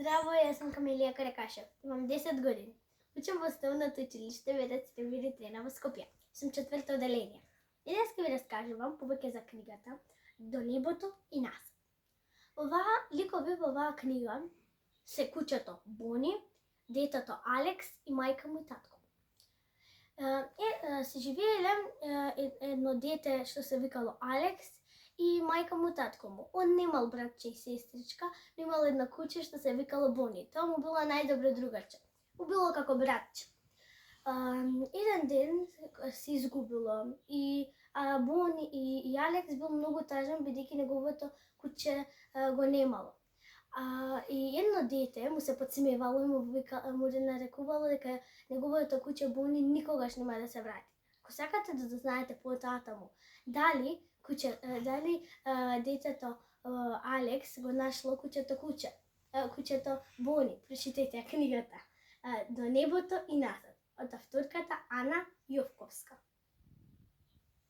Здраво, јас сум Камилија Каракашев. Имам 10 години. Учам во основното училиште Ветец Стефани Трена во Скопје. Сум четврто одделение. И днес ќе ви раскажувам повеќе за книгата До небото и назад. Оваа ликови во оваа книга се куќето Бони, детето Алекс и мајка му и татко. Се живееле едно дете што се викало Алекс и мајка му татко му. Он немал братче и сестричка, но имал една куќа што се викало Бони. Тоа му било најдобро другарче. Му било како братче. Еден ден се изгубило и Бони и Алекс бил многу тажен бидејќи неговото куќе го немало. И едно дете му се подсмевало и му нарекувало дека неговото куќе Бони никогаш нема да се врати. Ако сакате да дознаете потатаму дали детето Алекс го нашло куќето Бони, прочитајте книгата До небото и назад од авторката Ана